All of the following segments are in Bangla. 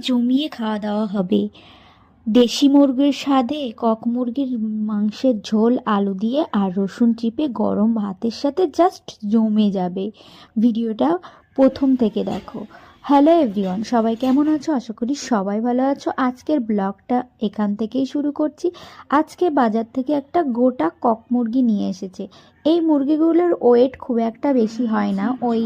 জমিয়ে খাওয়া দাওয়া হবে। দেশি মুরগির স্বাদে কক মুরগির মাংসের ঝোল আলু দিয়ে আর রসুন চিপে গরম ভাতের সাথে জাস্ট জমে যাবে। ভিডিওটা প্রথম থেকে দেখো। হ্যালো এভরিওয়ান, সবাই কেমন আছো? আশা করি সবাই ভালো আছো। আজকের ব্লগটা এখান থেকেই শুরু করছি। আজকে বাজার থেকে একটা গোটা কক মুরগি নিয়ে এসেছে। এই মুরগিগুলোর ওয়েট খুব একটা বেশি হয় না, ওই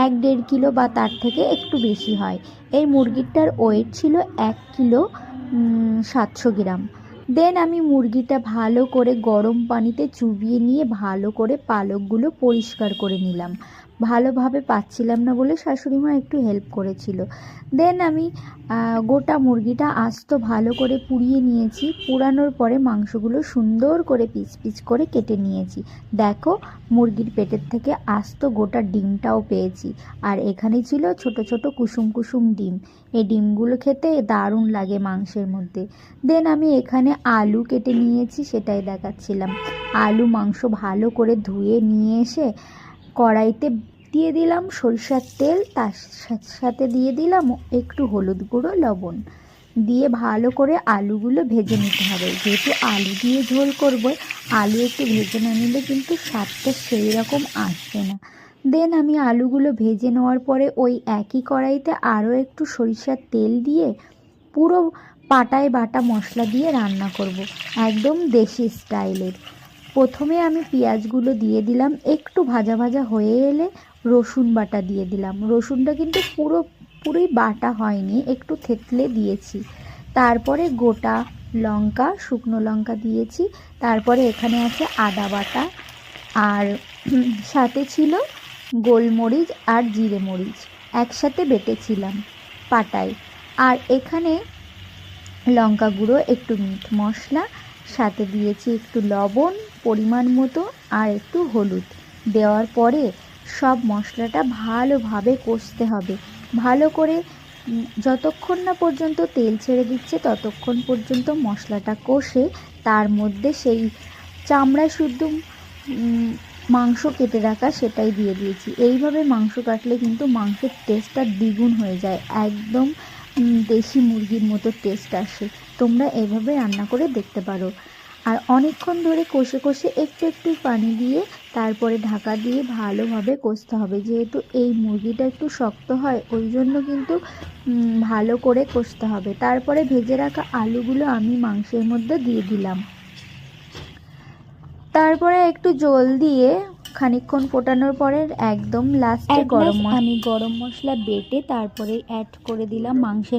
1-1.5 কিলো বা তার থেকে একটু বেশি হয়। এই মুরগিটার ওয়েট ছিল 1 কিলো 700 গ্রাম। দেন আমি মুরগিটা ভালো করে গরম পানিতে চুবিয়ে নিয়ে ভালো করে পালকগুলো পরিষ্কার করে নিলাম। ভালোভাবে পাচ্ছিলাম না বলে শাশুড়ি মা একটু হেল্প করেছিল। দেন আমি গোটা মুরগিটা আস্ত ভালো করে পুড়িয়ে নিয়েছি। পুড়ানোর পরে মাংসগুলো সুন্দর করে পিস পিস করে কেটে নিয়েছি। দেখো, মুরগির পেটের থেকে আস্ত গোটা ডিমটাও পেয়েছি। আর এখানে ছিল ছোট ছোট কুসুম কুসুম ডিম। এই ডিমগুলো খেতে দারুণ লাগে মাংসের মধ্যে। দেন আমি এখানে আলু কেটে নিয়েছি, সেটাই দেখাচ্ছিলাম। আলু মাংস ভালো করে ধুয়ে নিয়ে এসে কড়াইতে দিয়ে দিলাম সরিষার তেল, তার সাথে দিয়ে দিলাম একটু হলুদ গুঁড়ো, লবণ দিয়ে ভালো করে আলুগুলো ভেজে নিতে হবে। যেহেতু আলু দিয়ে ঝোল করব, আলু একটু ভেজে না নিলে কিন্তু স্বাদটা সেই রকম আসবে না। দেন আমি আলুগুলো ভেজে নেওয়ার পরে ওই একই কড়াইতে আরও একটু সরিষার তেল দিয়ে পুরো পাটায় বাটা মশলা দিয়ে রান্না করব, একদম দেশি স্টাইলের। প্রথমে আমি পেঁয়াজগুলো দিয়ে দিলাম, একটু ভাজা ভাজা হয়ে এলে রসুন বাটা দিয়ে দিলাম। রসুনটা কিন্তু পুরোই বাটা হয়নি, একটু থেতলে দিয়েছি। তারপরে গোটা লঙ্কা, শুকনো লঙ্কা দিয়েছি। তারপরে এখানে আছে আদা বাটা, আর সাথে ছিল গোলমরিচ আর জিরে মরিচ একসাথে বেটেছিলাম পাটায়। আর এখানে লঙ্কা গুঁড়ো, একটু মিট মশলা, সাথে দিয়েছি একটু লবণ পরিমাণ মতো আর একটু হলুদ। দেওয়ার পরে সব মশলাটা ভালোভাবে কষতে হবে। ভালো করে যতক্ষণ না পর্যন্ত তেল ছেড়ে দিচ্ছে ততক্ষণ পর্যন্ত মশলাটা কষে তার মধ্যে সেই চামড়া শুদ্ধ মাংস কেটে রাখা সেটাই দিয়ে দিয়েছি। এইভাবে মাংস কাটলে কিন্তু মাংসের টেস্টটা দ্বিগুণ হয়ে যায়, একদম দেশি মুরগির মতো টেস্ট আসে। তোমরা এভাবে রান্না করে দেখতে পারো। আর অনেকক্ষণ ধরে কষে কষে একটু একটু পানি দিয়ে তারপরে ঢাকা দিয়ে ভালোভাবে কষতে হবে। যেহেতু এই মুরগিটা একটু শক্ত হয়, ওই জন্য কিন্তু ভালো করে কষতে হবে। তারপরে ভেজে রাখা আলুগুলো আমি মাংসের মধ্যে দিয়ে দিলাম। তারপরে একটু জল দিয়ে খানিকক্ষণ ফোটানোর পরে একদম লাস্টে আমি গরম মশলা বেটে তারপরে অ্যাড করে দিলাম মাংসের